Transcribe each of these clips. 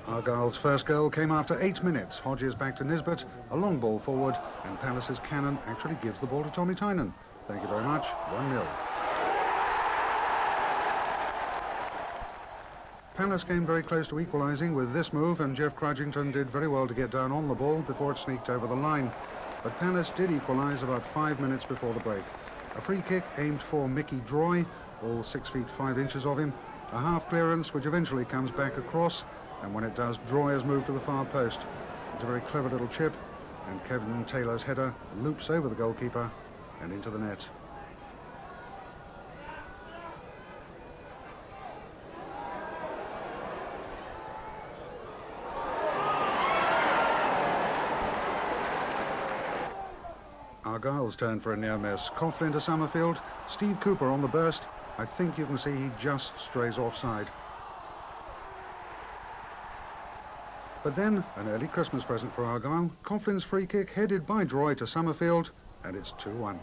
Argyle's first goal came after 8 minutes. Hodges back to Nisbet, a long ball forward, and Palace's Cannon actually gives the ball to Tommy Tynan. Thank you very much, 1-0. Palace came very close to equalising with this move, and Jeff Crudgington did very well to get down on the ball before it sneaked over the line. But Palace did equalise about 5 minutes before the break. A free kick aimed for Mickey Droy, all 6 feet 5 inches of him, a half clearance which eventually comes back across, and when it does, Droy has moved to the far post. It's a very clever little chip, and Kevin Taylor's header loops over the goalkeeper and into the net. Argyle's turn for a near miss. Coughlin to Summerfield. Steve Cooper on the burst. I think you can see he just strays offside. But then, an early Christmas present for Argyle. Coughlin's free kick headed by Droy to Summerfield, and it's 2-1.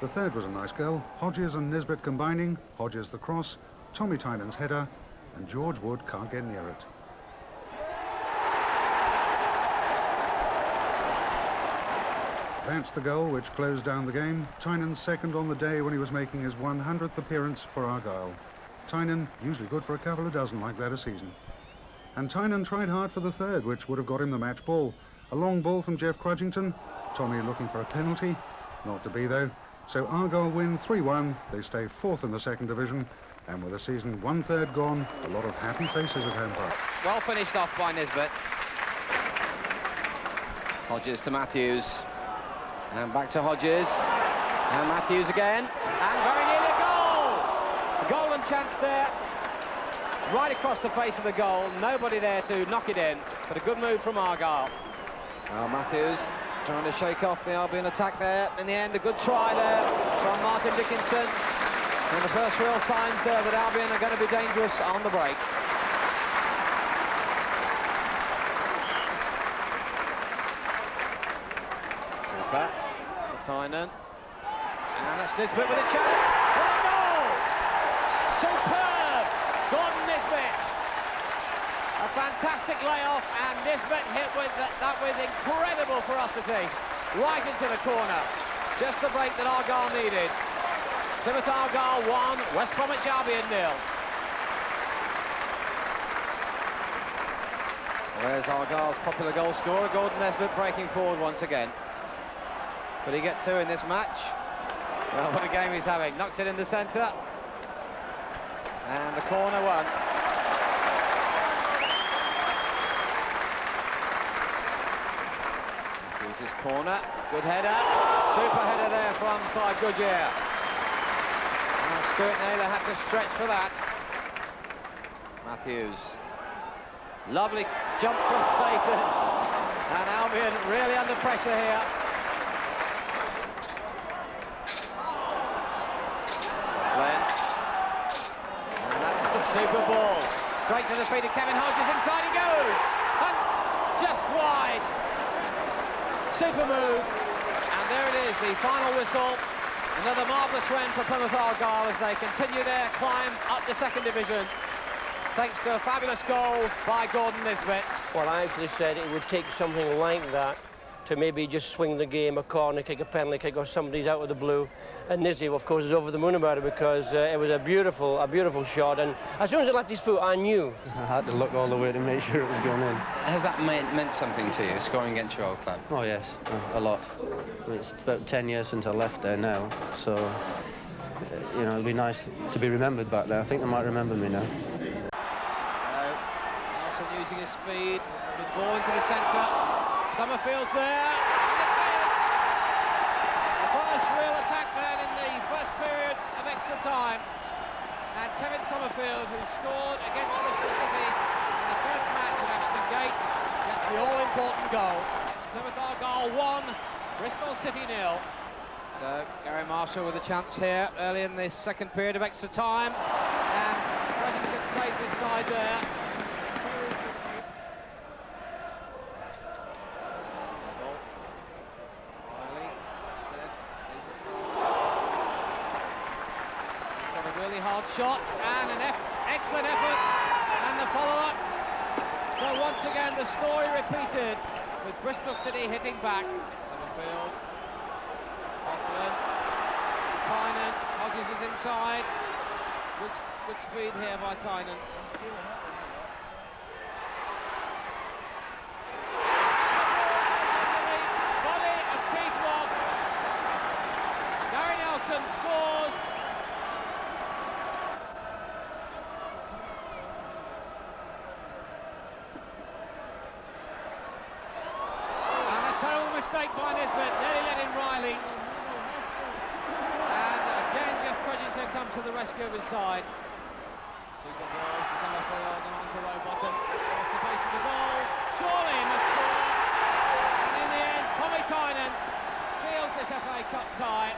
The third was a nice goal. Hodges and Nisbet combining. Hodges the cross, Tommy Tynan's header, and George Wood can't get near it. That's the goal which closed down the game. Tynan's second on the day when he was making his 100th appearance for Argyle. Tynan, usually good for a couple of dozen like that a season. And Tynan tried hard for the third, which would have got him the match ball. A long ball from Jeff Crudgington. Tommy looking for a penalty. Not to be, though. So Argyle win 3-1. They stay fourth in the second division. And with the season 1/3 gone, a lot of happy faces at Home Park. Well finished off by Nisbet. Hodges to Matthews. And back to Hodges. And Matthews again. And very nearly a goal! A golden chance there. Right across the face of the goal. Nobody there to knock it in. But a good move from Argyle. Well, Matthews trying to shake off the Albion attack there. In the end, a good try there from Martin Dickinson. And the first real signs there that Albion are going to be dangerous on the break. Cooper to Tynan. And that's Nisbet with a chance. What a goal! Superb! Gordon Nisbet. A fantastic layoff, and Nisbet hit with that with incredible ferocity. Right into the corner. Just the break that Argyle needed. Plymouth Argyle 1, West Bromwich Albion 0. There's Argyle's popular goal scorer, Gordon Nisbet, breaking forward once again. Could he get 2 in this match? Well, what a game he's having. Knocks it in the centre. And the corner one. Here's his corner. Good header. Super header there from Clive Goodyear. Stuart Naylor had to stretch for that. Matthews. Lovely jump from Clayton. And Albion really under pressure here. Glenn. And that's the super ball. Straight to the feet of Kevin Hodges. Inside he goes. And just wide. Super move. And there it is, the final whistle. Another marvellous win for Plymouth Argyle as they continue their climb up the second division, thanks to a fabulous goal by Gordon Nisbet. Well, I actually said it would take something like that to maybe just swing the game, a corner kick, a penalty kick, or somebody's out of the blue. And Nizzy, of course, is over the moon about it because it was a beautiful shot. And as soon as it left his foot, I knew. I had to look all the way to make sure it was going in. Has that meant something to you, scoring against your old club? Oh, yes, a lot. I mean, it's about 10 years since I left there now, so, you know, it'd be nice to be remembered back there. I think they might remember me now. So, Nelson using his speed, with ball into the centre. Summerfield's there, and it's in! The first real attack then in the first period of extra time. And Kevin Summerfield, who scored against Bristol City in the first match at Ashton Gate, gets the all-important goal. It's Plymouth Argyle 1, Bristol City 0. So, Gary Marshall with a chance here early in the second period of extra time. And Crudgington saves his side there. Hard shot and an excellent effort, and the follow-up. So once again, the story repeated with Bristol City hitting back. Summerfield, Hoffman, Tynan, Hodges is inside. Good speed here by Tynan. Body of Keith Watt. Gary Nelson scores. And a terrible mistake by Nisbet, nearly let in Riley. And again, Jeff Credington comes to the rescue of his side. Super ball to Summerfield and on to Rowbottom. Across the base of the goal. Surely he must score. And in the end, Tommy Tynan seals this FA Cup tie.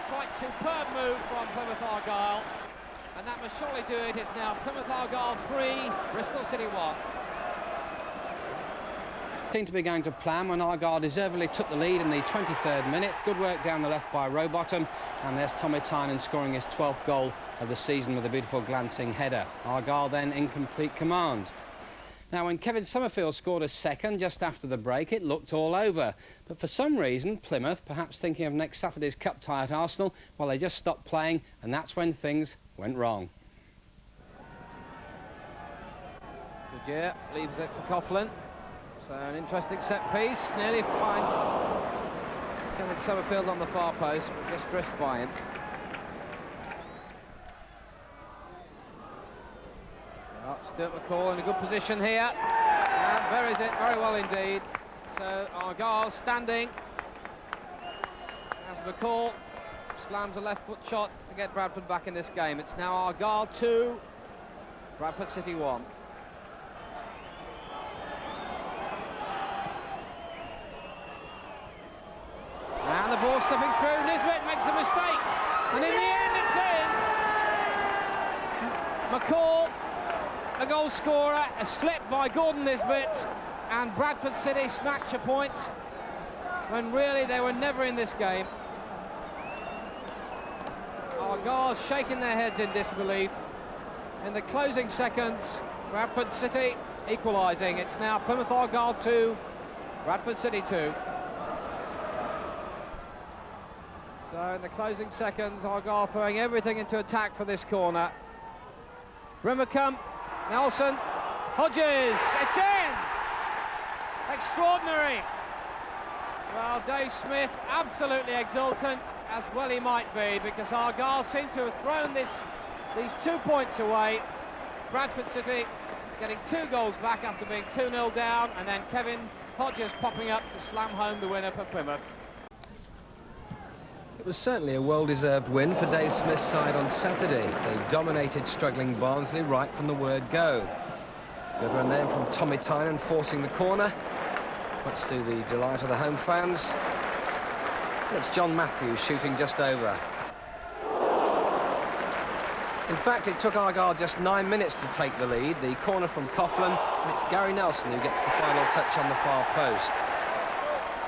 Quite superb move from Plymouth Argyle. And that must surely do it. It's now Plymouth Argyle 3, Bristol City 1. Seemed to be going to plan when Argyle deservedly took the lead in the 23rd minute. Good work down the left by Rowbottom, and there's Tommy Tynan scoring his 12th goal of the season with a beautiful glancing header. Argyle then in complete command. Now, when Kevin Summerfield scored a second just after the break, it looked all over. But for some reason, Plymouth, perhaps thinking of next Saturday's cup tie at Arsenal, well, they just stopped playing, and that's when things went wrong. Good, leaves it for Coughlin. So an interesting set piece, nearly finds Kevin Summerfield on the far post, but just drifts by him. Oh, Stuart McCall in a good position here, and buries it very well indeed. So Argyle standing as McCall slams a left foot shot to get Bradford back in this game. It's now Argyle 2, Bradford City 1. And the ball slipping through, Nisbet makes a mistake, and in the end it's in. McCall, the goal scorer, a slip by Gordon Nisbet, and Bradford City snatch a point when really they were never in this game. Argyle shaking their heads in disbelief. In the closing seconds, Bradford City equalising. It's now Plymouth Argyle 2, Bradford City 2. So in the closing seconds, Argyle throwing everything into attack for this corner. Brimacombe, Nelson, Hodges, it's in! Extraordinary! Well, Dave Smith absolutely exultant, as well he might be, because Argyle seem to have thrown these 2 points away. Bradford City getting 2 goals back after being 2-0 down, and then Kevin Hodges popping up to slam home the winner for Plymouth. It was certainly a well-deserved win for Dave Smith's side on Saturday. They dominated struggling Barnsley right from the word go. Good run there from Tommy Tynan forcing the corner, much to the delight of the home fans. It's John Matthews shooting just over. In fact, it took Argyle just 9 minutes to take the lead. The corner from Coughlin, and it's Gary Nelson who gets the final touch on the far post.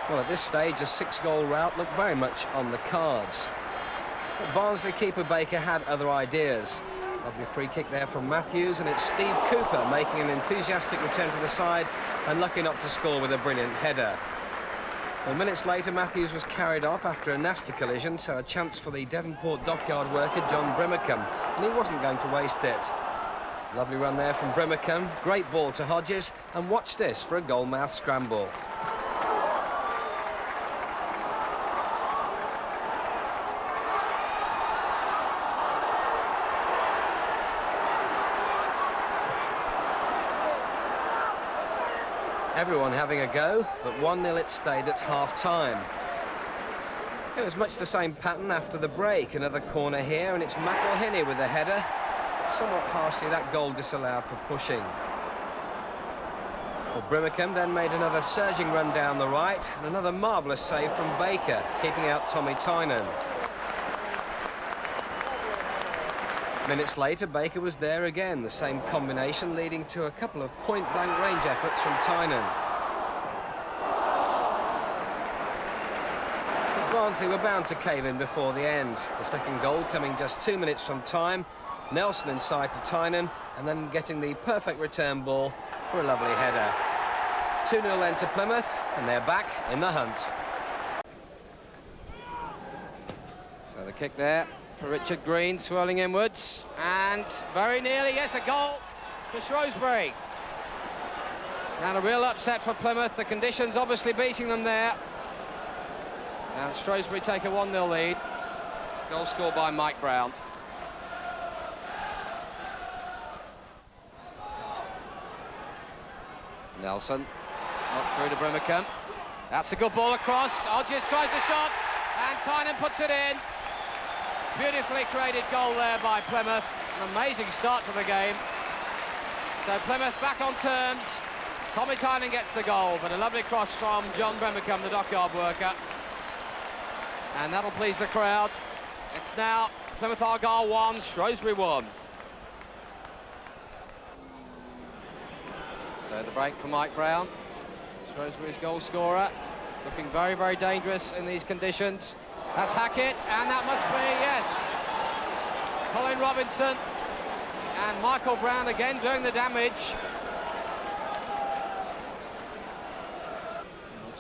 Well, at this stage, a 6-goal rout looked very much on the cards. But Barnsley keeper Baker had other ideas. Lovely free kick there from Matthews, and it's Steve Cooper making an enthusiastic return to the side and lucky not to score with a brilliant header. Well, minutes later, Matthews was carried off after a nasty collision, so a chance for the Devonport dockyard worker, John Brimacombe, and he wasn't going to waste it. Lovely run there from Brimacombe, great ball to Hodges, and watch this for a goal-mouth scramble. Everyone having a go, but 1-0 it stayed at half-time. It was much the same pattern after the break. Another corner here, and it's McElhinney with a header. Somewhat harshly, that goal disallowed for pushing. Well, Brimacombe then made another surging run down the right, and another marvellous save from Baker, keeping out Tommy Tynan. Minutes later, Baker was there again, the same combination leading to a couple of point-blank range efforts from Tynan. But Barnsley were bound to cave in before the end. The second goal coming just 2 minutes from time, Nelson inside to Tynan, and then getting the perfect return ball for a lovely header. 2-0 then to Plymouth, and they're back in the hunt. So the kick there for Richard Green, swirling inwards, and very nearly, yes, a goal for Shrewsbury. And a real upset for Plymouth, the conditions obviously beating them there. And Shrewsbury take a 1-0 lead. Goal scored by Mike Brown. Nelson, up through to Birmingham. That's a good ball across. Hodges tries a shot, and Tynan puts it in. Beautifully created goal there by Plymouth. An amazing start to the game. So Plymouth back on terms. Tommy Tynan gets the goal, but a lovely cross from John Birmingham, the dockyard worker. And that'll please the crowd. It's now Plymouth Argyle 1, Shrewsbury 1. So the break for Mike Brown, Shrewsbury's goal scorer, looking very, very dangerous in these conditions. That's Hackett, and that must be, yes, Colin Robinson. And Michael Brown again doing the damage.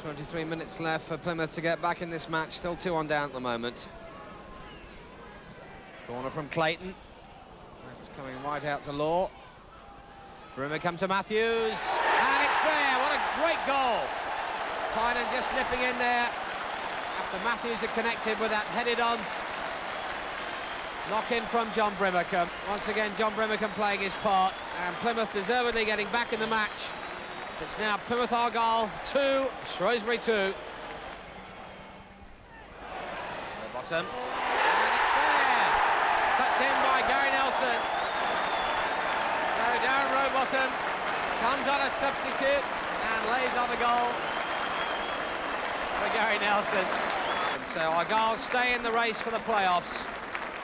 23 minutes left for Plymouth to get back in this match, still 2-1 down at the moment. Corner from Clayton. That was coming right out to Law. Birmingham to Matthews, and it's there. What a great goal. Tynan just nipping in there after Matthews had connected with that headed on knock in from John Birmingham. Once again, John Birmingham playing his part, and Plymouth deservedly getting back in the match. It's now Plymouth Argyle 2, Shrewsbury 2. The bottom, and it's there. Tucked in by Gary Nelson. So Darren Rowbottom comes on a substitute and lays on the goal for Gary Nelson. And so Argyle stay in the race for the playoffs,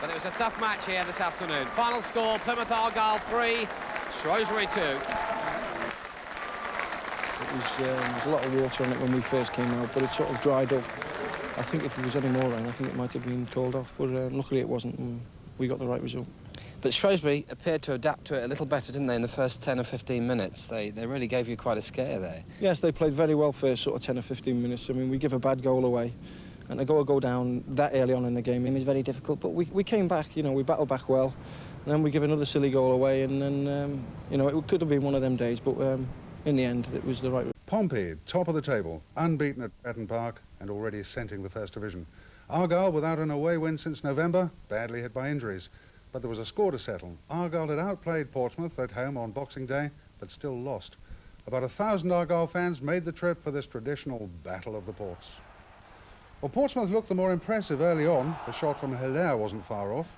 but it was a tough match here this afternoon. Final score, Plymouth Argyle 3, Shrewsbury 2. There was a lot of water on it when we first came out, but it sort of dried up. I think if there was any more rain, I think it might have been called off, but luckily it wasn't, and we got the right result. But Shrewsbury appeared to adapt to it a little better, didn't they, in the first 10 or 15 minutes? They really gave you quite a scare there. Yes, they played very well first sort of 10 or 15 minutes. I mean, we give a bad goal away, and to go down that early on in the game, it was very difficult, but we came back, you know, we battled back well, and then we give another silly goal away, and then, you know, it could have been one of them days, but in the end, it was the right. Pompey, top of the table, unbeaten at Bradford Park and already scenting the First Division. Argyle without an away win since November, badly hit by injuries. But there was a score to settle. Argyle had outplayed Portsmouth at home on Boxing Day, but still lost. About 1,000 Argyle fans made the trip for this traditional battle of the ports. Well, Portsmouth looked the more impressive early on. The shot from Hilaire wasn't far off.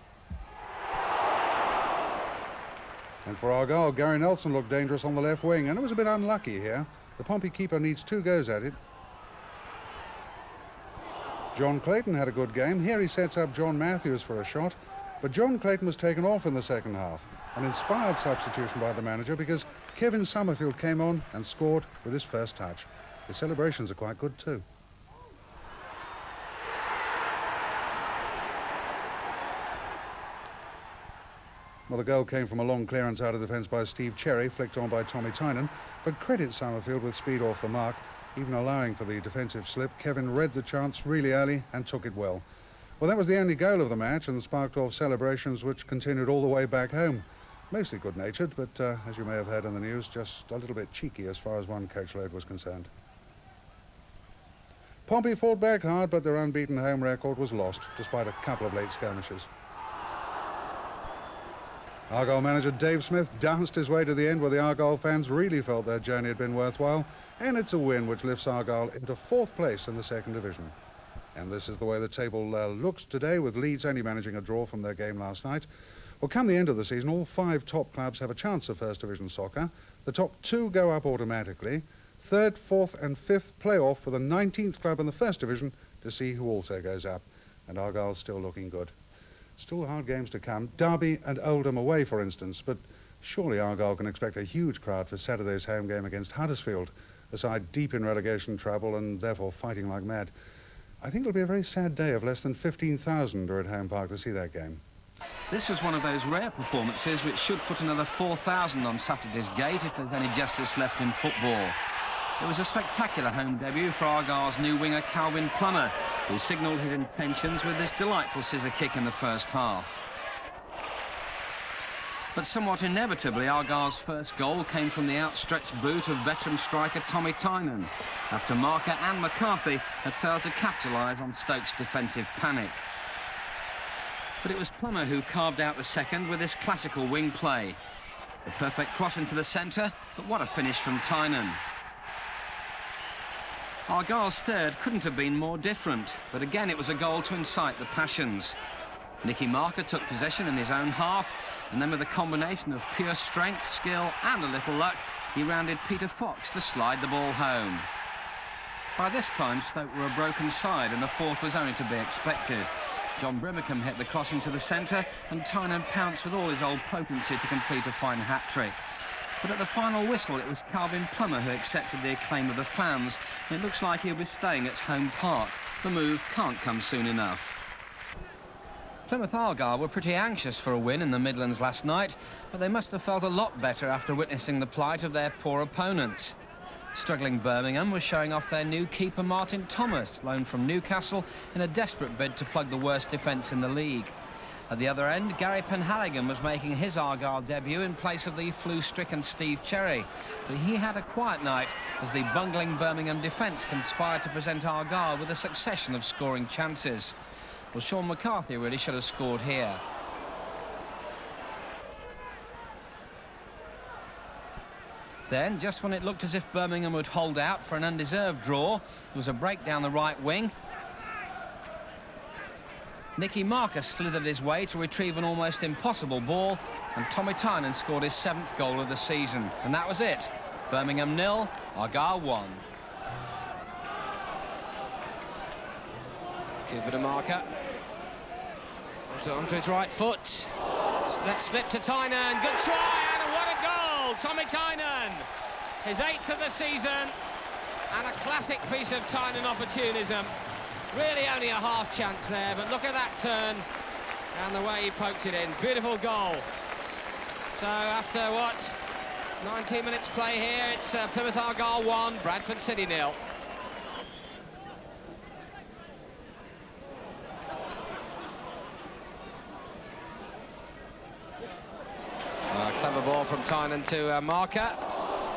And for Argyle, Gary Nelson looked dangerous on the left wing, and it was a bit unlucky here. The Pompey keeper needs 2 goes at it. John Clayton had a good game. Here he sets up John Matthews for a shot, but John Clayton was taken off in the second half. An inspired substitution by the manager because Kevin Summerfield came on and scored with his first touch. The celebrations are quite good too. Well, the goal came from a long clearance out of defence by Steve Cherry, flicked on by Tommy Tynan, but credit Summerfield with speed off the mark, even allowing for the defensive slip. Kevin read the chance really early and took it well. Well, that was the only goal of the match and sparked off celebrations which continued all the way back home. Mostly good-natured, but as you may have heard in the news, just a little bit cheeky as far as one coachload was concerned. Pompey fought back hard, but their unbeaten home record was lost, despite a couple of late skirmishes. Argyle manager Dave Smith danced his way to the end where the Argyle fans really felt their journey had been worthwhile, and it's a win which lifts Argyle into 4th place in the 2nd Division. And this is the way the table looks today, with Leeds only managing a draw from their game last night. Well, come the end of the season, all 5 top clubs have a chance of First Division soccer. The top 2 go up automatically. 3rd, 4th and 5th play off for the 19th club in the First Division to see who also goes up. And Argyle's still looking good. Still hard games to come. Derby and Oldham away, for instance, but surely Argyle can expect a huge crowd for Saturday's home game against Huddersfield, a side deep in relegation trouble and therefore fighting like mad. I think it'll be a very sad day if less than 15,000 are at Home Park to see that game. This was one of those rare performances which should put another 4,000 on Saturday's gate if there's any justice left in football. It was a spectacular home debut for Argyle's new winger Calvin Plummer, who signalled his intentions with this delightful scissor kick in the first half. But somewhat inevitably, Argyle's first goal came from the outstretched boot of veteran striker Tommy Tynan, after marker Anne McCarthy had failed to capitalise on Stoke's defensive panic. But it was Plummer who carved out the second with this classical wing play. The perfect cross into the centre, but what a finish from Tynan. Argyle's third couldn't have been more different, but again it was a goal to incite the passions. Nicky Marker took possession in his own half, and then with a combination of pure strength, skill and a little luck, he rounded Peter Fox to slide the ball home. By this time, Stoke were a broken side, and a fourth was only to be expected. John Brimacombe hit the cross into the centre, and Tynan pounced with all his old potency to complete a fine hat-trick. But at the final whistle, it was Calvin Plummer who accepted the acclaim of the fans, and it looks like he'll be staying at home park. The move can't come soon enough. Plymouth Argyle were pretty anxious for a win in the Midlands last night, but they must have felt a lot better after witnessing the plight of their poor opponents. Struggling Birmingham was showing off their new keeper Martin Thomas, loaned from Newcastle, in a desperate bid to plug the worst defence in the league. At the other end, Gary Penhaligon was making his Argyle debut in place of the flu-stricken Steve Cherry, but he had a quiet night as the bungling Birmingham defence conspired to present Argyle with a succession of scoring chances. Well, Sean McCarthy really should have scored here. Then, just when it looked as if Birmingham would hold out for an undeserved draw, there was a break down the right wing. Nicky Marker slithered his way to retrieve an almost impossible ball, and Tommy Tynan scored his 7th goal of the season. And that was it. Birmingham 0, Argyle 1. Cooper to Marker. Onto his right foot. Let's slip to Tynan. Good try, and what a goal! Tommy Tynan. His 8th of the season, and a classic piece of Tynan opportunism. Really only a half chance there, but look at that turn and the way he poked it in. Beautiful goal. So after, what, 19 minutes play here, it's Plymouth Argyle 1, Bradford City 0. Clever ball from Tynan to Marker.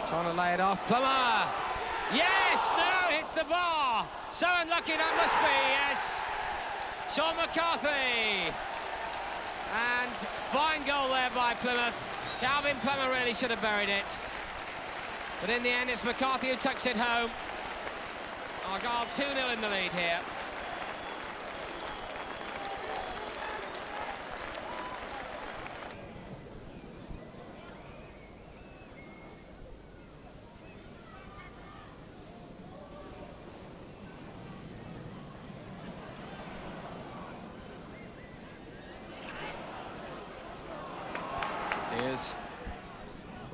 Trying to lay it off. Plummer! Yes! No! Hits the bar! So unlucky that must be, yes. Sean McCarthy. And fine goal there by Plymouth. Calvin Plummer really should have buried it. But in the end, it's McCarthy who tucks it home. Argyle 2-0 in the lead here. Here's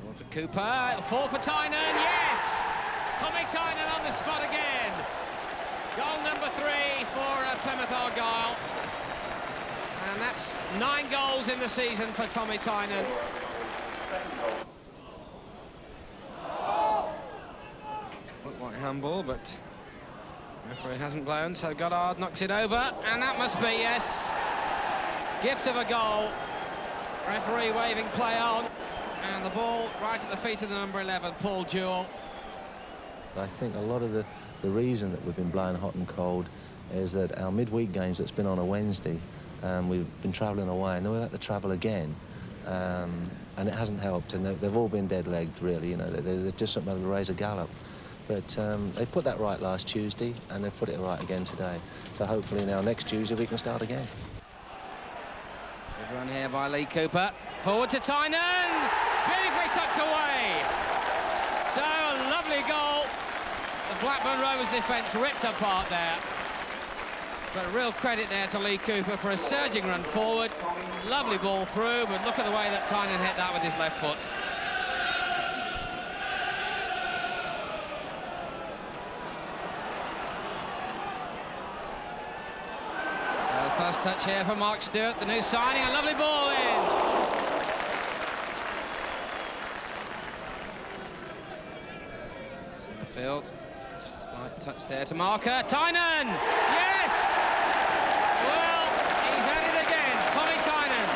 ball for Cooper, fall for Tynan, yes! Tommy Tynan on the spot again. Goal number 3 for Plymouth Argyle. And that's 9 goals in the season for Tommy Tynan. Looked like handball, but referee hasn't blown, so Goddard knocks it over, and that must be, yes, gift of a goal. Referee waving play on, and the ball right at the feet of the number 11, Paul Jewell. I think a lot of the reason that we've been blowing hot and cold is that our midweek games that's been on a Wednesday, we've been travelling away, and then we've had to travel again, and it hasn't helped, and they've all been dead-legged, really, you know, they're just something to raise a gallop. But they put that right last Tuesday, and they've put it right again today. So hopefully now next Tuesday we can start again. Good run here by Lee Cooper. Forward to Tynan. Beautifully tucked away. So, a lovely goal. The Blackburn Rovers defence ripped apart there. But real credit there to Lee Cooper for a surging run forward. Lovely ball through, but look at the way that Tynan hit that with his left foot. First touch here for Mark Stewart, the new signing, a lovely ball in. Field, slight touch there to marker, Tynan! Yes! Well, he's at it again, Tommy Tynan.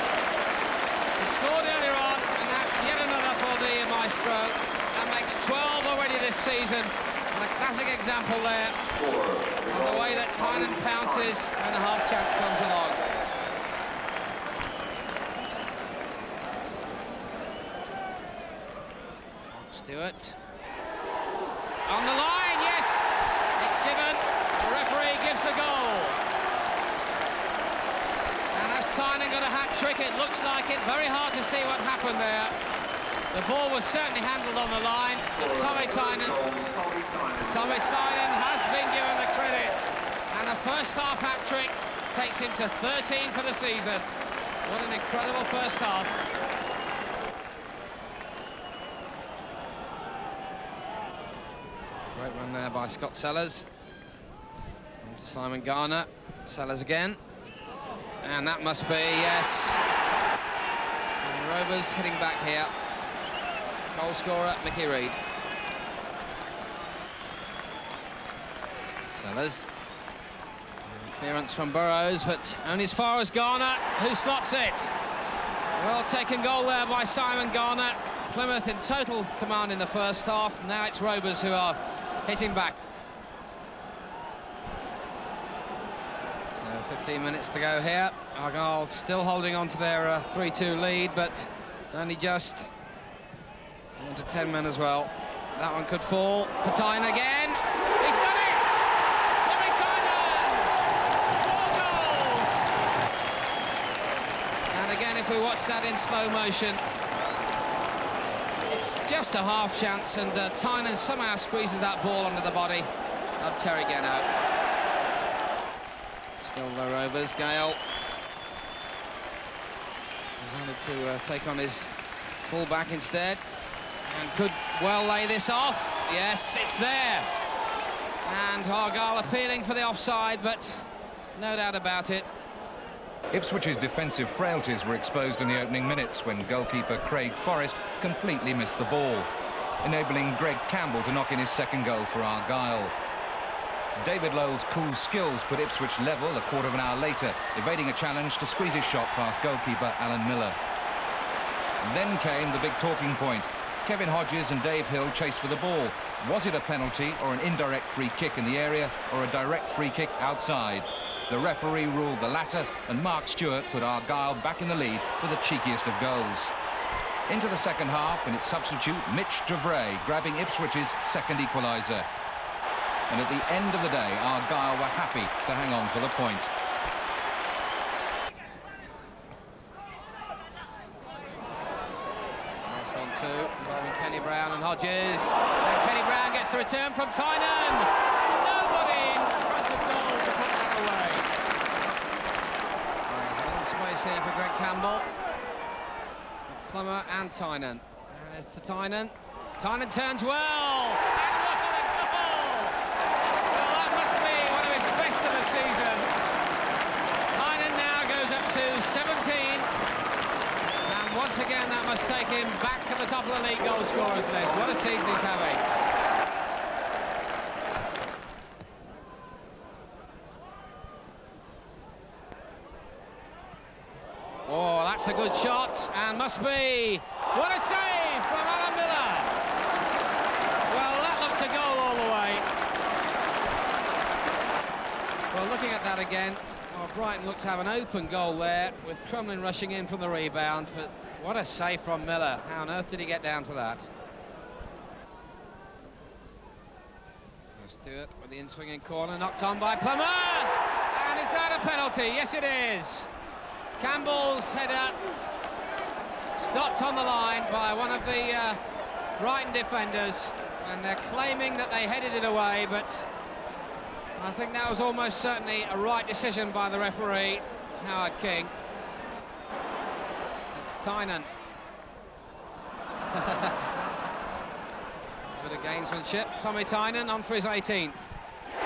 He scored earlier on, and that's yet another for the maestro. That makes 12 already this season, and a classic example there of the way that Tynan pounces when the half chance comes along. Stewart. On the line, yes, it's given. The referee gives the goal. And as Tynan got a hat-trick, it looks like it. Very hard to see what happened there. The ball was certainly handled on the line. Tommy Tynan has been given the credit. And a first-half hat-trick takes him to 13 for the season. What an incredible first half. Great run there by Scott Sellers. On to Simon Garner. Sellers again. And that must be, yes. And Rovers heading back here. Goal scorer, Mickey Reid. Sellers. And clearance from Burrows, but only as far as Garner, who slots it. Well taken goal there by Simon Garner. Plymouth in total command in the first half. Now it's Rovers who are hitting back. So 15 minutes to go here. Argyle still holding on to their 3-2 lead, but only just on to 10 men as well. That one could fall. Tynan again. He's done it! Tommy Tynan! 4 goals! And again, if we watch that in slow motion, it's just a half chance, and Tynan somehow squeezes that ball under the body of Terry Geno. Still the Rovers. Gale decided to take on his full-back instead, and could well lay this off. Yes, it's there. And Argyle appealing for the offside, but no doubt about it. Ipswich's defensive frailties were exposed in the opening minutes when goalkeeper Craig Forrest completely missed the ball, enabling Greg Campbell to knock in his second goal for Argyle. David Lowell's cool skills put Ipswich level a quarter of an hour later, evading a challenge to squeeze his shot past goalkeeper Alan Miller. Then came the big talking point. Kevin Hodges and Dave Hill chased for the ball. Was it a penalty or an indirect free kick in the area, or a direct free kick outside? The referee ruled the latter, and Mark Stewart put Argyle back in the lead with the cheekiest of goals. Into the second half, and its substitute, Mitch Devray, grabbing Ipswich's second equaliser. And at the end of the day, Argyle were happy to hang on for the point. Nice one too, involving Kenny Brown and Hodges. And Kenny Brown gets the return from Tynan. And nobody in front of goal to put that away. There's a little space here for Greg Campbell. Plummer and Tynan. There's to Tynan. Tynan turns well. And what a goal! Well, that must be one of his best of the season. Tynan now goes up to 17. And once again, that must take him back to the top of the league goal scorers list. What a season he's having. Oh, that's a good shot, and must be. What a save from Alan Miller. Well, that looked a goal all the way. Well, looking at that again, Brighton looked to have an open goal there, with Crumlin rushing in from the rebound, but what a save from Miller. How on earth did he get down to that? Stewart with the in-swinging corner, knocked on by Plummer. And is that a penalty? Yes, it is. Campbell's header stopped on the line by one of the Brighton defenders, and they're claiming that they headed it away, but I think that was almost certainly a right decision by the referee, Howard King. It's Tynan. Bit of gamesmanship. Tommy Tynan on for his 18th.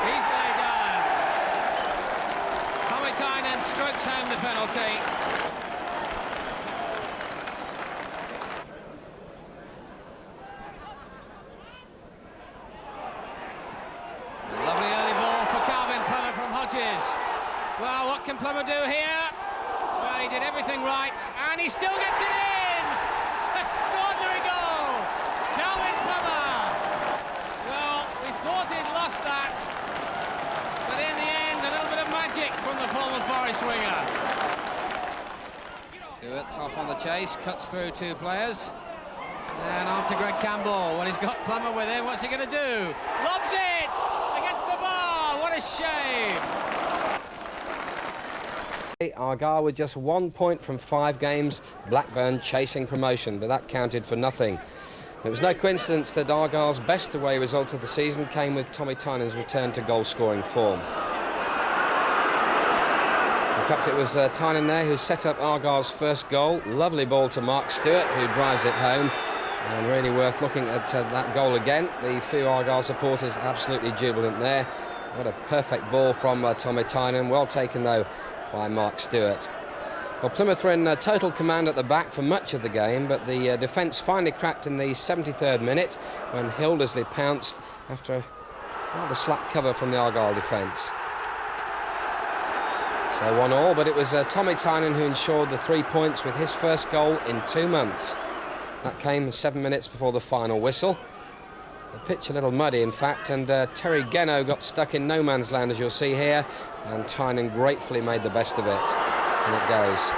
Easily done. Tommy Tynan strokes home the penalty. Lovely early ball for Calvin Plymouth from Hodges. Well, what can Plymouth do here? Well, he did everything right, and he still gets it in! Extraordinary goal! Calvin Plymouth! Well, we thought he'd lost that, but in the end, a little bit of magic from the Plymouth Forest winger. Stewart's off on the chase, cuts through two players. And on to Greg Campbell. Well, he's got Plymouth with him. What's he going to do? Lobs it! Against the bar! What a shame! Argyle with just 1 point from 5 games. Blackburn chasing promotion, but that counted for nothing. It was no coincidence that Argyle's best away result of the season came with Tommy Tynan's return to goal-scoring form. In fact, it was Tynan there who set up Argyle's first goal. Lovely ball to Mark Stewart, who drives it home. And really worth looking at that goal again. The few Argyle supporters absolutely jubilant there. What a perfect ball from Tommy Tynan. Well taken, though, by Mark Stewart. Well, Plymouth were in total command at the back for much of the game, but the defence finally cracked in the 73rd minute when Hildersley pounced after a rather slack cover from the Argyle defence. So 1-1, but it was Tommy Tynan who ensured the 3 points with his first goal in 2 months. That came 7 minutes before the final whistle. The pitch a little muddy, in fact, and Terry Geno got stuck in no man's land, as you'll see here, and Tynan gratefully made the best of it. And it goes.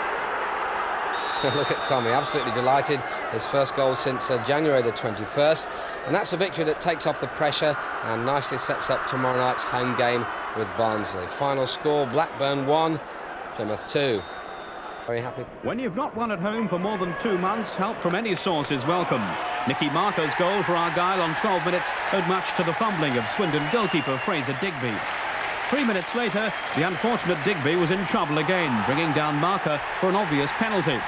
Look at Tommy, absolutely delighted. His first goal since January the 21st. And that's a victory that takes off the pressure and nicely sets up tomorrow night's home game with Barnsley. Final score, Blackburn 1, Plymouth 2. Very happy. When you've not won at home for more than 2 months, help from any source is welcome. Nicky Marker's goal for Argyle on 12 minutes owed much to the fumbling of Swindon goalkeeper Fraser Digby. 3 minutes later, the unfortunate Digby was in trouble again, bringing down Marker for an obvious penalty.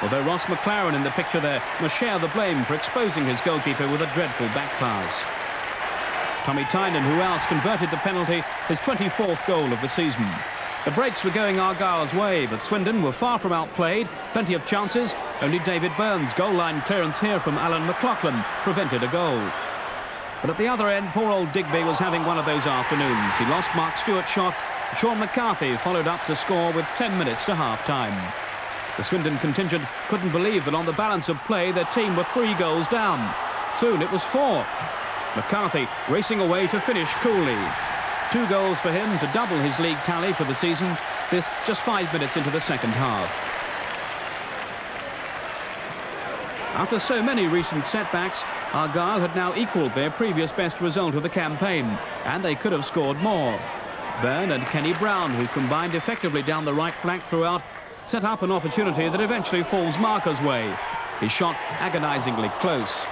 Although Ross McLaren in the picture there must share the blame for exposing his goalkeeper with a dreadful back pass. Tommy Tynan, who else, converted the penalty, his 24th goal of the season. The breaks were going Argyle's way, but Swindon were far from outplayed. Plenty of chances. Only David Byrne's goal line clearance here from Alan McLaughlin prevented a goal. But at the other end, poor old Digby was having one of those afternoons. He lost Mark Stewart's shot. Sean McCarthy followed up to score with 10 minutes to half-time. The Swindon contingent couldn't believe that on the balance of play, their team were 3 goals down. Soon it was 4. McCarthy racing away to finish coolly. 2 goals for him to double his league tally for the season. This just 5 minutes into the second half. After so many recent setbacks, Argyle had now equalled their previous best result of the campaign, and they could have scored more. Byrne and Kenny Brown, who combined effectively down the right flank throughout, set up an opportunity that eventually falls Marker's way. His shot agonisingly close.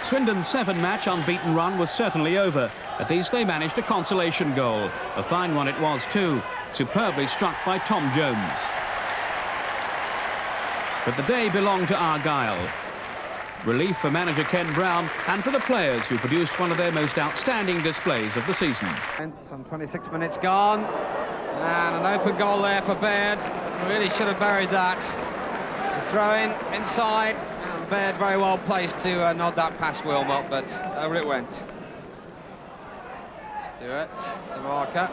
Swindon's 7-match unbeaten run was certainly over. At least they managed a consolation goal. A fine one it was too, superbly struck by Tom Jones. But the day belonged to Argyle. Relief for manager Ken Brown and for the players who produced one of their most outstanding displays of the season. Some 26 minutes gone, and an open goal there for Baird. Really should have buried that. The throw-in inside, and Baird very well placed to nod that past Wilmot, but over it went. Stewart to Marker,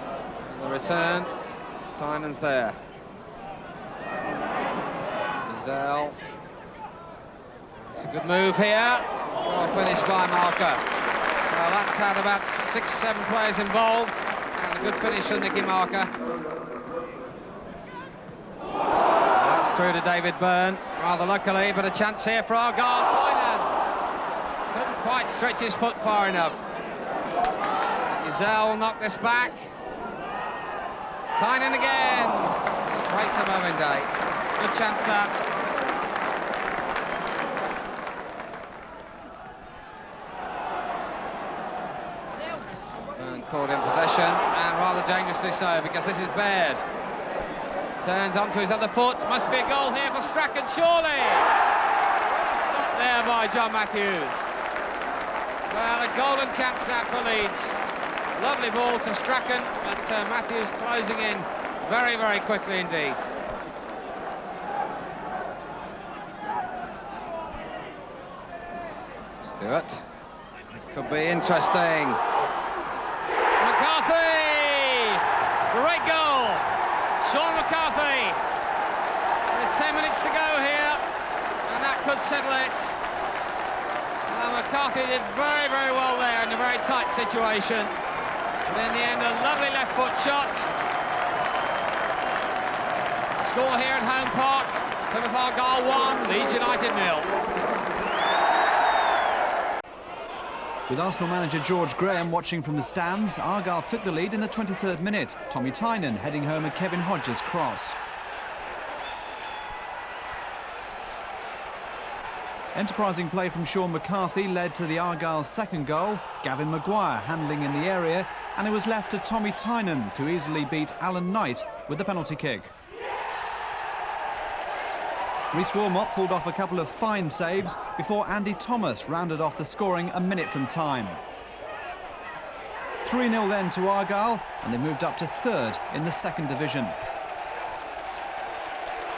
and the return. Tynan's there. Gazelle. It's a good move here. Well finished by Marker. Well, that's had about 6-7 players involved, and a good finish from Nicky Marker. Well, that's through to David Byrne, rather luckily, but a chance here for Argyle. Tynan couldn't quite stretch his foot far enough. Gazelle will knock this back. Tynan again. Straight to Mervyn Day. Good chance that. Caught in possession, and rather dangerously so, because this is Baird. Turns onto his other foot. Must be a goal here for Strachan, surely. Well stopped there by John Matthews. Well, a golden chance that for Leeds. Lovely ball to Strachan, but Matthews closing in very, very quickly indeed. Stewart. Could be interesting. McCarthy! Great goal! Sean McCarthy! With 10 minutes to go here, and that could settle it. McCarthy did very, very well there in a very tight situation. And in the end, a lovely left foot shot. Score here at Home Park. Plymouth Argyle 1, Leeds United 0. With Arsenal manager George Graham watching from the stands, Argyle took the lead in the 23rd minute. Tommy Tynan heading home a Kevin Hodges cross. Enterprising play from Sean McCarthy led to the Argyle's second goal. Gavin Maguire handling in the area, and it was left to Tommy Tynan to easily beat Alan Knight with the penalty kick. Rhys Wilmot pulled off a couple of fine saves before Andy Thomas rounded off the scoring a minute from time. 3-0 then to Argyle, and they moved up to third in the second division.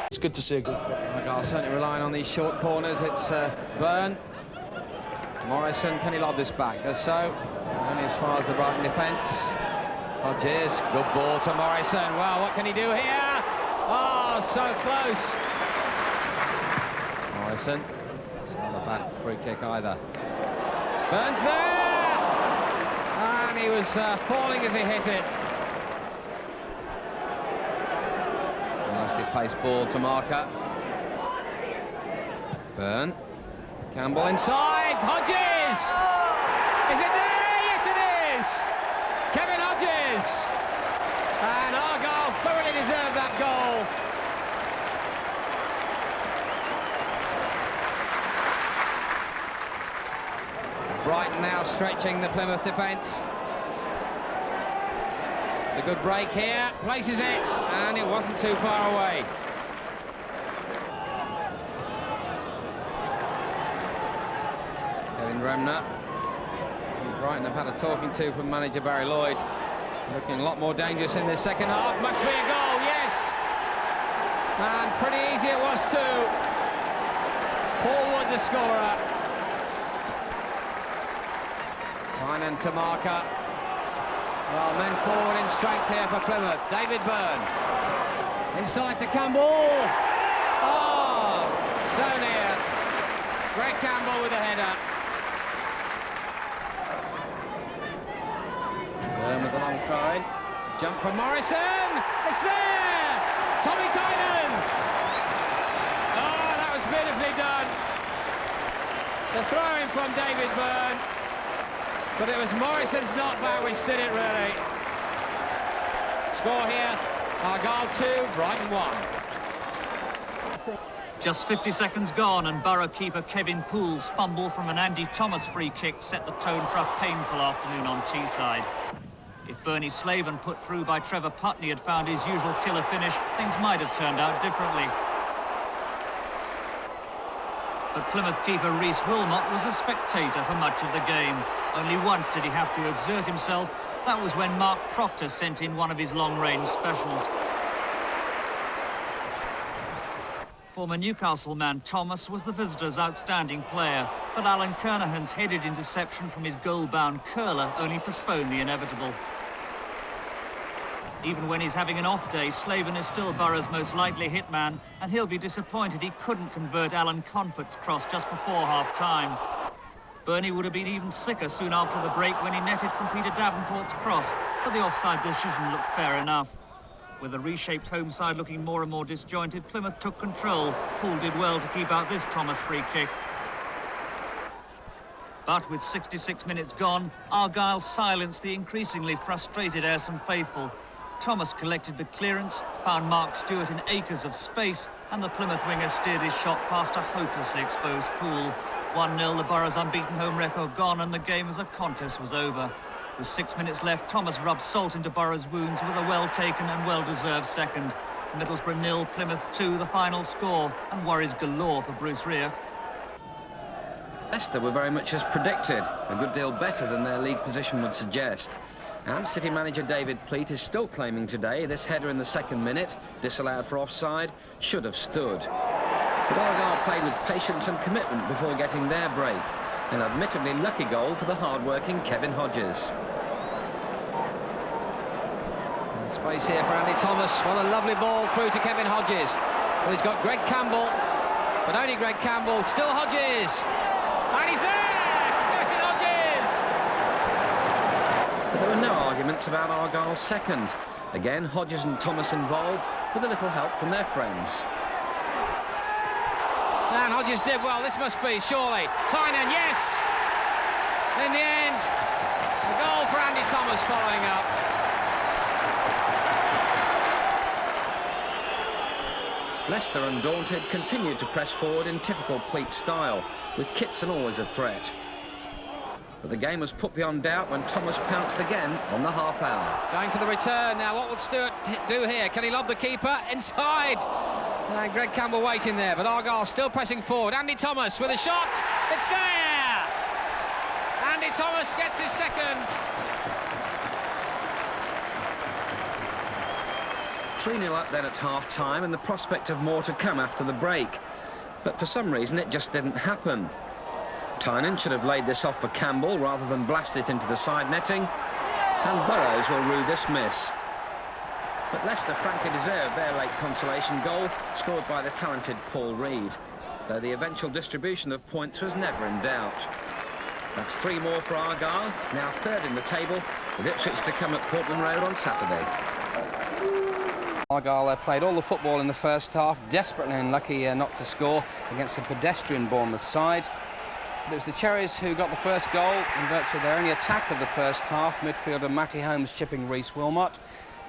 It's good to see a good... Argyle certainly relying on these short corners. It's Byrne. Morrison, can he lob this back? Does so. Only as far as the Brighton defence. Hodges, good ball to Morrison. Well, what can he do here? Oh, so close. Morrison. It's not a bad free kick either. Byrne's there! And he was falling as he hit it. Nicely placed ball to marker. Byrne. Campbell inside. Hodges! Is it there? Yes, it is! Kevin Hodges! And Argyle thoroughly deserved that goal. Brighton now stretching the Plymouth defence. It's a good break here, places it, and it wasn't too far away. Kevin Remner. Brighton have had a talking to from manager Barry Lloyd. Looking a lot more dangerous in the second half. Must be a goal, yes! And pretty easy it was too. Paul Wood, the scorer. Tynan to marker. Well, men forward in strength here for Plymouth. David Byrne. Inside to Campbell. Oh, so near. Greg Campbell with a header. Byrne with the long throw in. Jump from Morrison. It's there. Tommy Tynan. Oh, that was beautifully done. The throw in from David Byrne. But it was Morrison's knockback which did it, really. Score here, Argyle 2, Brighton 1. Just 50 seconds gone, and Borough keeper Kevin Poole's fumble from an Andy Thomas free kick set the tone for a painful afternoon on Teesside. If Bernie Slaven, put through by Trevor Putney, had found his usual killer finish, things might have turned out differently. But Plymouth keeper Rhys Wilmot was a spectator for much of the game. Only once did he have to exert himself. That was when Mark Proctor sent in one of his long-range specials. Former Newcastle man Thomas was the visitors' outstanding player, but Alan Kernahan's headed interception from his goal-bound curler only postponed the inevitable. Even when he's having an off day, Slaven is still Borough's most likely hit man, and he'll be disappointed he couldn't convert Alan Confort's cross just before half-time. Bernie would have been even sicker soon after the break when he netted from Peter Davenport's cross, but the offside decision looked fair enough. With the reshaped home side looking more and more disjointed, Plymouth took control. Poole did well to keep out this Thomas free kick. But with 66 minutes gone, Argyle silenced the increasingly frustrated Ayresome faithful. Thomas collected the clearance, found Mark Stewart in acres of space, and the Plymouth winger steered his shot past a hopelessly exposed Poole. 1-0, the Borough's unbeaten home record gone, and the game as a contest was over. With 6 minutes left, Thomas rubbed salt into Borough's wounds with a well-taken and well-deserved second. Middlesbrough 0, Plymouth 2, the final score, and worries galore for Bruce Rioch. Leicester were very much as predicted, a good deal better than their league position would suggest. And City manager David Pleat is still claiming today this header in the 2nd minute, disallowed for offside, should have stood. But Argyle played with patience and commitment before getting their break. An admittedly lucky goal for the hard-working Kevin Hodges. Space here for Andy Thomas. What a lovely ball through to Kevin Hodges. Well, he's got Greg Campbell, but only Greg Campbell. Still Hodges. And he's there! Kevin Hodges! But there were no arguments about Argyle's second. Again, Hodges and Thomas involved, with a little help from their friends. And Hodges did well. This must be, surely. Tynan, yes! In the end, a goal for Andy Thomas following up. Leicester, undaunted, continued to press forward in typical Pleat style, with Kitson always a threat. But the game was put beyond doubt when Thomas pounced again on the half hour. Going for the return now. What would Stewart do here? Can he lob the keeper? Inside! And Greg Campbell waiting there, but Argyle still pressing forward. Andy Thomas with a shot. It's there! Andy Thomas gets his second. 3-0 up then at half-time, and the prospect of more to come after the break. But for some reason, it just didn't happen. Tynan should have laid this off for Campbell rather than blast it into the side netting, and Burrows will rue this miss. But Leicester frankly deserved their late consolation goal, scored by the talented Paul Reed, though the eventual distribution of points was never in doubt. That's 3 more for Argyle, now 3rd in the table, with Ipswich to come at Portman Road on Saturday. Argyle played all the football in the first half, desperately unlucky not to score against the pedestrian Bournemouth side. But it was the Cherries who got the first goal in virtually their only attack of the first half, midfielder Matty Holmes chipping Reece Wilmot.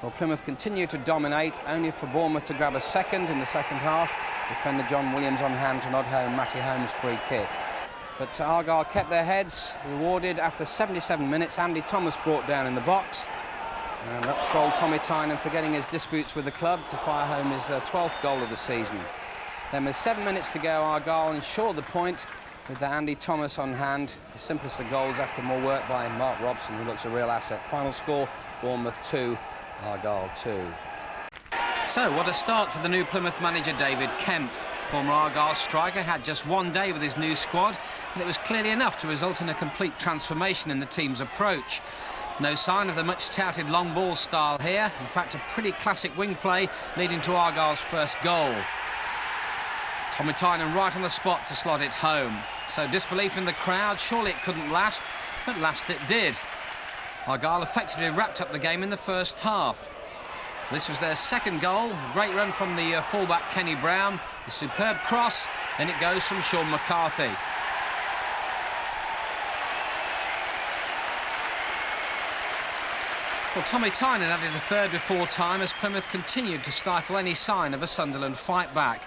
Well, Plymouth continued to dominate, only for Bournemouth to grab a second in the second half. Defender John Williams on hand to nod home Matty Holmes' free kick. But Argyle kept their heads, rewarded after 77 minutes. Andy Thomas brought down in the box. And up strolled Tommy Tynan, forgetting his disputes with the club, to fire home his 12th goal of the season. Then with 7 minutes to go, Argyle ensured the point with Andy Thomas on hand. The simplest of goals after more work by Mark Robson, who looks a real asset. Final score, Bournemouth 2, Argyle 2. So, what a start for the new Plymouth manager David Kemp. Former Argyle striker had just 1 day with his new squad, and it was clearly enough to result in a complete transformation in the team's approach. No sign of the much-touted long ball style here. In fact, a pretty classic wing play leading to Argyle's first goal. Tommy Tynan right on the spot to slot it home. So disbelief in the crowd, surely it couldn't last, but last it did. Argyle effectively wrapped up the game in the first half. This was their second goal. A great run from the fullback Kenny Brown. A superb cross, and it goes from Sean McCarthy. Well, Tommy Tynan added a third before time as Plymouth continued to stifle any sign of a Sunderland fight back.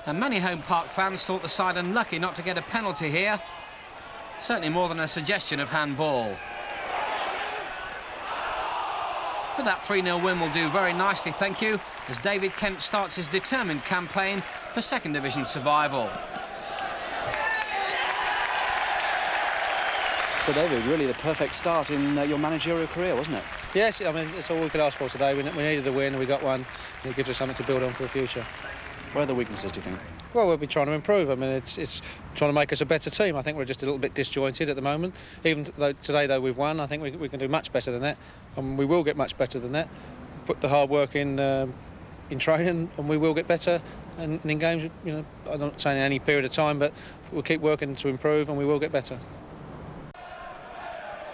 And many Home Park fans thought the side unlucky not to get a penalty here. Certainly more than a suggestion of handball. But that 3-0 win will do very nicely, thank you, as David Kemp starts his determined campaign for second division survival. So, David, really the perfect start in your managerial career, wasn't it? Yes, I mean, it's all we could ask for today. We needed a win and we got one, and it gives us something to build on for the future. Where are the weaknesses, do you think? Well, we'll be trying to improve. I mean, it's trying to make us a better team. I think we're just a little bit disjointed at the moment. Even though today, though, we've won, I think we can do much better than that. And we will get much better than that. Put the hard work in training, and we will get better. And in games, you know, I'm not saying in any period of time, but we'll keep working to improve, and we will get better.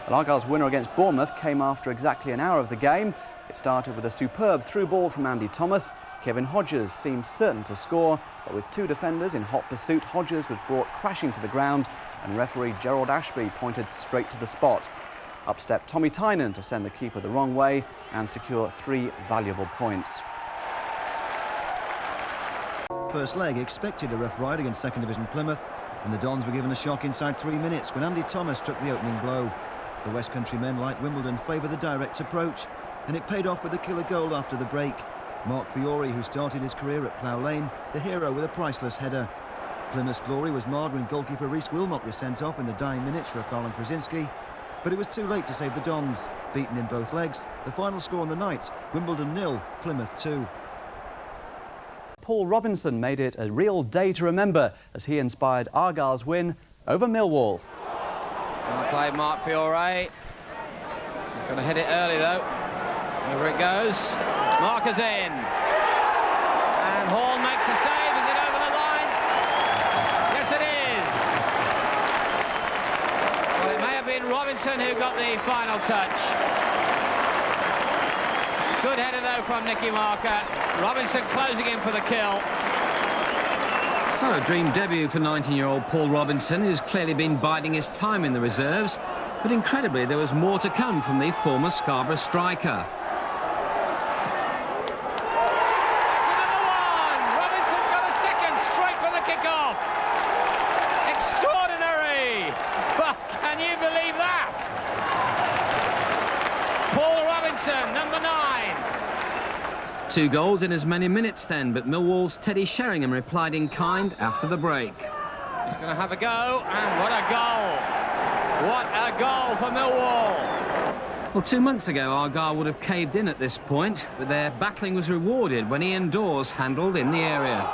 Well, Argyle's winner against Bournemouth came after exactly an hour of the game. It started with a superb through ball from Andy Thomas. Kevin Hodges seemed certain to score, but with 2 defenders in hot pursuit, Hodges was brought crashing to the ground, and referee Gerald Ashby pointed straight to the spot. Up stepped Tommy Tynan to send the keeper the wrong way and secure 3 valuable points. First leg expected a rough ride against second division Plymouth, and the Dons were given a shock inside 3 minutes when Andy Thomas struck the opening blow. The West Country men, like Wimbledon, favour the direct approach, and it paid off with a killer goal after the break. Mark Fiore, who started his career at Plough Lane, the hero with a priceless header. Plymouth's glory was marred when goalkeeper Reece Wilmot was sent off in the dying minutes for a foul on Krasinski, but it was too late to save the Dons. beaten in both legs. The final score on the night, Wimbledon 0, Plymouth 2. Paul Robinson made it a real day to remember as he inspired Argyle's win over Millwall. Well played, Mark Fiore. He's going to hit it early, though. Over it goes. Marker's in. And Hall makes the save. Is it over the line? Yes, it is. Well, it may have been Robinson who got the final touch. Good header, though, from Nicky Marker. Robinson closing in for the kill. So, a dream debut for 19-year-old Paul Robinson, who's clearly been biding his time in the reserves. But incredibly, there was more to come from the former Scarborough striker. That's another one! Robinson's got a second straight from the kick-off. Extraordinary! But can you believe that? Paul Robinson, number 9. 2 goals in as many minutes then, but Millwall's Teddy Sheringham replied in kind after the break. He's going to have a go, and what a goal! What a goal for Millwall! Well, 2 months ago, Argyle would have caved in at this point, but their battling was rewarded when Ian Dawes handled in the area.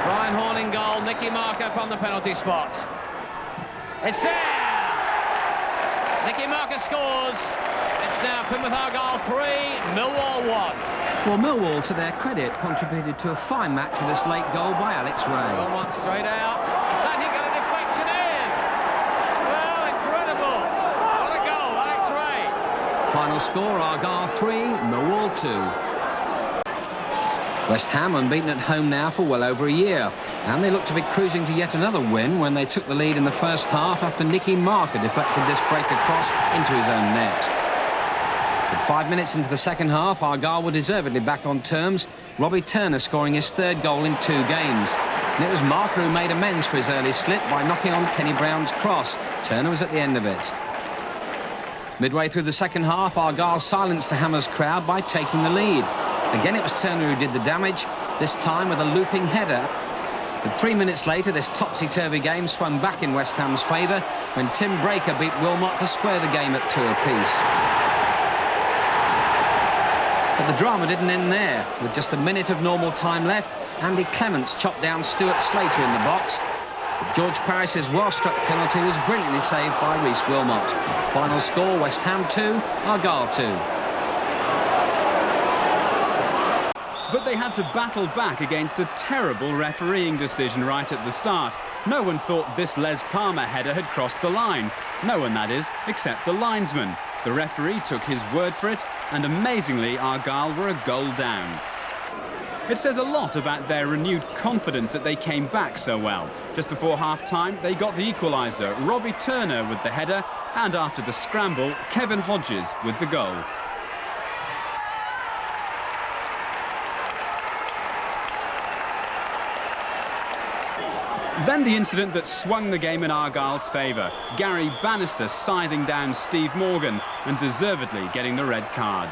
Brian Horn in goal, Nicky Marker from the penalty spot. It's there! Nicky Marker scores. It's now Plymouth Argyle 3, Millwall 1. Well, Millwall, to their credit, contributed to a fine match with this late goal by Alex Ray. One straight out, and he got a deflection in. Well, incredible. What a goal, Alex Ray. Final score, Argyle 3, Millwall 2. West Ham unbeaten at home now for well over a year. And they look to be cruising to yet another win when they took the lead in the first half after Nicky Marker deflected this break across into his own net. But 5 minutes into the second half, Argyle were deservedly back on terms, Robbie Turner scoring his 3rd goal in 2 games. And it was Marker who made amends for his early slip by knocking on Kenny Brown's cross. Turner was at the end of it. Midway through the second half, Argyle silenced the Hammers crowd by taking the lead. Again, it was Turner who did the damage, this time with a looping header. But 3 minutes later, this topsy-turvy game swung back in West Ham's favour when Tim Breaker beat Wilmot to square the game at 2 apiece. But the drama didn't end there. With just a minute of normal time left, Andy Clements chopped down Stuart Slater in the box. But George Parris's well-struck penalty was brilliantly saved by Rhys Wilmot. Final score, West Ham 2, Argyle 2. But they had to battle back against a terrible refereeing decision right at the start. No one thought this Les Palmer header had crossed the line. No one, that is, except the linesman. The referee took his word for it, and amazingly, Argyle were a goal down. It says a lot about their renewed confidence that they came back so well. Just before half-time, they got the equaliser, Robbie Turner with the header, and after the scramble, Kevin Hodges with the goal. Then the incident that swung the game in Argyle's favour. Gary Bannister scything down Steve Morgan and deservedly getting the red card.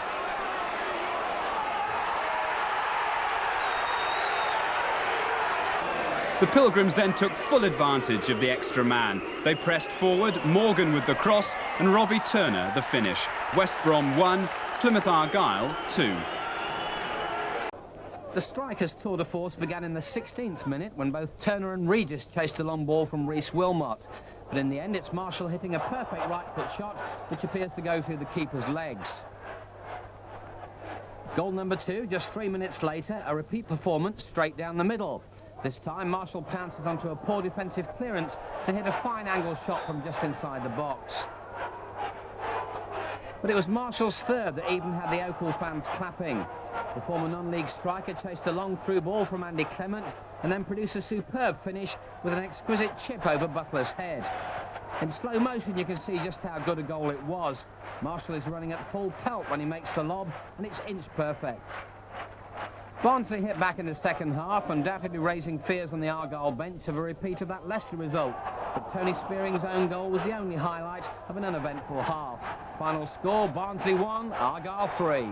The Pilgrims then took full advantage of the extra man. They pressed forward, Morgan with the cross and Robbie Turner the finish. West Brom 1, Plymouth Argyle 2. The strikers' tour de force began in the 16th minute when both Turner and Regis chased a long ball from Rhys Wilmot. But in the end, it's Marshall hitting a perfect right-foot shot, which appears to go through the keeper's legs. Goal number 2, just 3 minutes later, a repeat performance straight down the middle. This time, Marshall pounces onto a poor defensive clearance to hit a fine angle shot from just inside the box. But it was Marshall's 3rd that even had the Oakhall fans clapping. The former non-league striker chased a long through ball from Andy Clement and then produced a superb finish with an exquisite chip over Butler's head. In slow motion, you can see just how good a goal it was. Marshall is running at full pelt when he makes the lob, and it's inch perfect. Barnsley hit back in the second half, undoubtedly raising fears on the Argyle bench of a repeat of that Leicester result. But Tony Spearing's own goal was the only highlight of an uneventful half. Final score, Barnsley 1, Argyle 3.